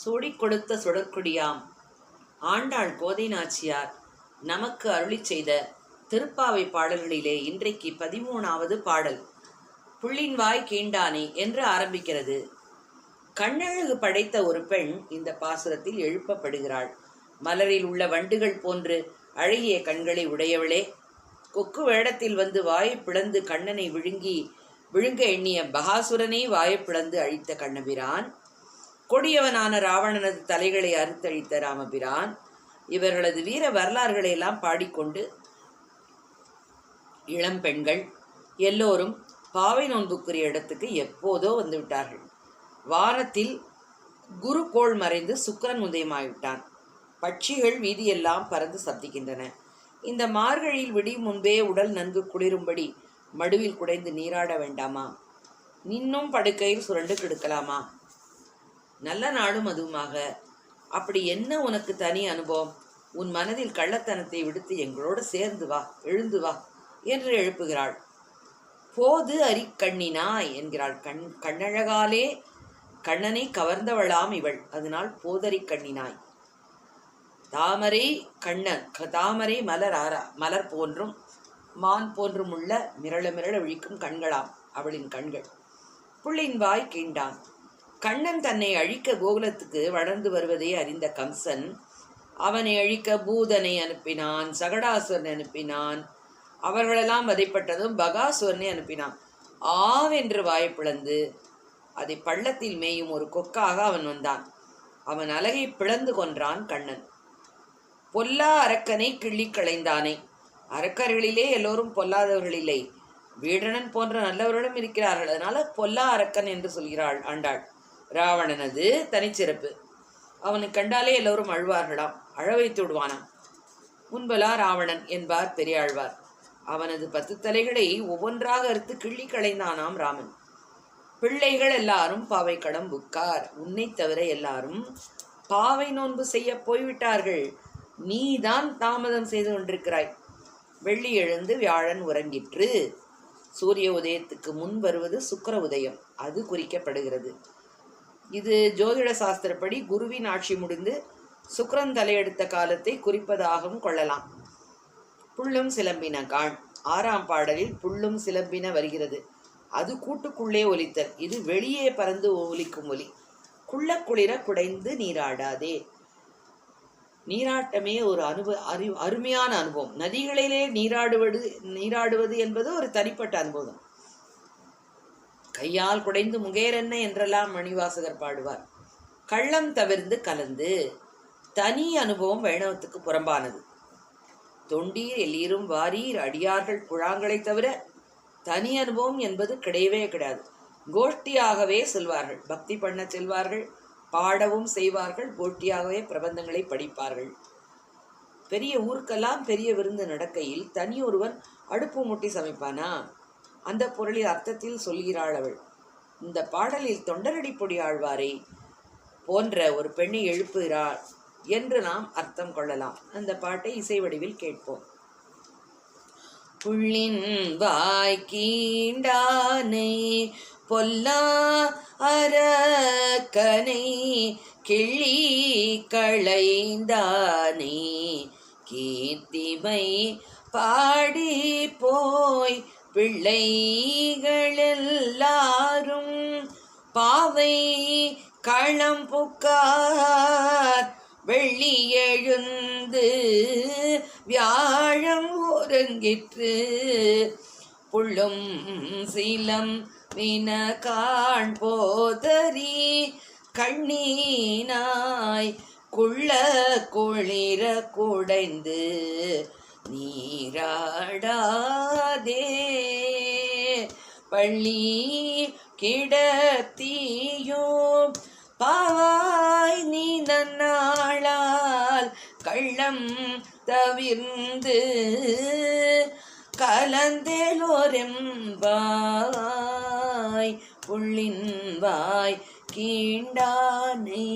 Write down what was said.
சூடிக் கொடுத்த சுடற்குடியாம் ஆண்டாள் கோதை நாச்சியார் நமக்கு அருளி செய்த திருப்பாவை பாடல்களிலே இன்றைக்கு 13வது பாடல் புள்ளின் வாய் கீண்டானே என்று ஆரம்பிக்கிறது. கண்ணழகு படைத்த ஒரு பெண் இந்த பாசுரத்தில் எழுப்பப்படுகிறாள். மலரில் உள்ள வண்டுகள் போன்று அழகிய கண்களை உடையவளே, கொக்கு வேடத்தில் வந்து வாயை பிளந்து கண்ணனை விழுங்க எண்ணிய பகாசுரனை வாயை பிளந்து அழித்த கண்ணபிரான், கொடியவனான ராவணனது தலைகளை அறுத்தழித்த ராமபிரான், இவர்களது வீர வரலாறுகளை எல்லாம் பாடிக்கொண்டு இளம் பெண்கள் எல்லோரும் பாவை நோன்புக்குரிய இடத்துக்கு எப்போதோ வந்து விட்டார்கள். வானத்தில் குரு கோள் மறைந்து சுக்கிரன் உதயமாய்விட்டான். பட்சிகள் வீதியெல்லாம் பறந்து சப்திக்கின்றன. இந்த மார்கழியில் விடியும் முன்பே உடல் நன்கு குளிரும்படி மடுவில் குடைந்து நீராட வேண்டாமா? நின்னும் படுக்கையில் சுரண்டு கிடக்கலாமா? நல்ல நாடும் அதுவுமாக. அப்படி என்ன உனக்கு தனி அனுபவம்? உன் மனதில் கள்ளத்தனத்தை விடுத்து எங்களோடு சேர்ந்து வா, எழுந்து வா என்று எழுப்புகிறாள். போது அரிக்கண்ணினாய் என்கிறாள். கண்ணழகாலே கண்ணனை கவர்ந்தவளாம் இவள். அதனால் போதறி கண்ணினாய். தாமரை கண்ணன், தாமரை மலர் போன்றும் மான் போன்றும் உள்ள மிரள மிரள விழிக்கும் கண்களாம் அவளின் கண்கள். புள்ளின் வாய் கீண்டான். கண்ணன் தன்னை அழிக்க கோகுலத்துக்கு வளர்ந்து வருவதை அறிந்த கம்சன் அவனை அழிக்க பூதனை அனுப்பினான், சகடாசுரனை அனுப்பினான். அவர்களெல்லாம் வதைப்பட்டதும் பகாசுரனை அனுப்பினான். ஆவென்று வாயை பிளந்து அதை பள்ளத்தில் மேயும் ஒரு கொக்காக அவன் வந்தான். அவன் அலகை பிளந்து கொன்றான் கண்ணன். பொல்லா அரக்கனை கிள்ளி களைந்தானே. அரக்கர்களிலே எல்லோரும் பொல்லாதவர்கள் இல்லை, வீடணன் போன்ற நல்லவர்களும் இருக்கிறார்கள். அதனால பொல்லா அரக்கன் என்று சொல்கிறாள் ஆண்டாள். ராவணனது தனிச்சிறப்பு. அவனை கண்டாலே எல்லோரும் அழுவார்களாம், அழ வைத்து விடுவானாம். முன்பலா ராவணன் என்பார் பெரியாழ்வார். அவனது 10 தலைகளை ஒவ்வொன்றாக அறுத்து கிள்ளி களைந்தானாம் ராமன். பிள்ளைகள் எல்லாரும் பாவை களம் புக்கார். உன்னை தவிர எல்லாரும் பாவை நோன்பு செய்ய போய்விட்டார்கள். நீதான் தாமதம் செய்து கொண்டிருக்கிறாய். வெள்ளி எழுந்து வியாழன் உறங்கிற்று. சூரிய உதயத்துக்கு முன் வருவது சுக்கிர உதயம், அது குறிக்கப்படுகிறது. இது ஜோதிட சாஸ்திரப்படி குருவின் ஆட்சி முடிந்து சுக்கிரன் தலையெடுத்த காலத்தை குறிப்பதாகவும் கொள்ளலாம். புள்ளும் சிலம்பின காண். 6ஆம் பாடலில் புள்ளும் சிலம்பின வருகிறது. அது கூட்டுக்குள்ளே ஒலித்தல். இது வெளியே பறந்து ஒலிக்கும் ஒலி. குள்ள குளிர குடைந்து நீராடாதே. நீராட்டமே ஒரு அருமையான அனுபவம். நதிகளிலே நீராடுவது என்பது ஒரு தனிப்பட்ட அனுபவம். கையால் குடைந்து முகேரென்ன என்றெல்லாம் மணிவாசகர் பாடுவார். கள்ளம் தவிர்ந்து கலந்து தனி அனுபவம் வைணவத்துக்கு புறம்பானது. தொண்டீர் எல்லீரும் வாரீர் அடியார்கள் குழாங்களை தவிர தனி அனுபவம் என்பது கிடையவே கிடையாது. கோஷ்டியாகவே செல்வார்கள், பக்தி பண்ண செல்வார்கள், பாடவும் செய்வார்கள், கோஷ்டியாகவே பிரபந்தங்களை படிப்பார்கள். பெரிய ஊருக்கெல்லாம் பெரிய விருந்து நடக்கையில் தனி ஒருவன் அடுப்பு மூட்டி சமைப்பானா? அந்த பொருளில் அர்த்தத்தில் சொல்கிறாள் அவள். இந்த பாடலில் தொண்டரடி பொடி ஆழ்வாரை போன்ற ஒரு பெண்ணை எழுப்புகிறாள் என்று நாம் அர்த்தம் கொள்ளலாம். அந்த பாட்டை இசை வடிவில் கேட்போம். புள்ளின் வாய் கீண்டானை பொல்லா அரக்கனை கிள்ளி களைந்தானே, கீர்த்திமை பாடி போய் பிள்ளைகளெல்லாரும் பாவை களம் புக்கார். வெள்ளி எழுந்து வியாழம் உறங்கிற்று. புள்ளும் சிலம் வின காண் போதறி கண்ணினாய். குள்ள குளிர குடைந்து நீராடாதே. பள்ளி கிடத்தியோ பாவாய் நீ நன்னாளால் கள்ளம் தவிர்ந்து கலந்தேலோரெம்பாய். புள்ளின் வாய் கீண்டானை.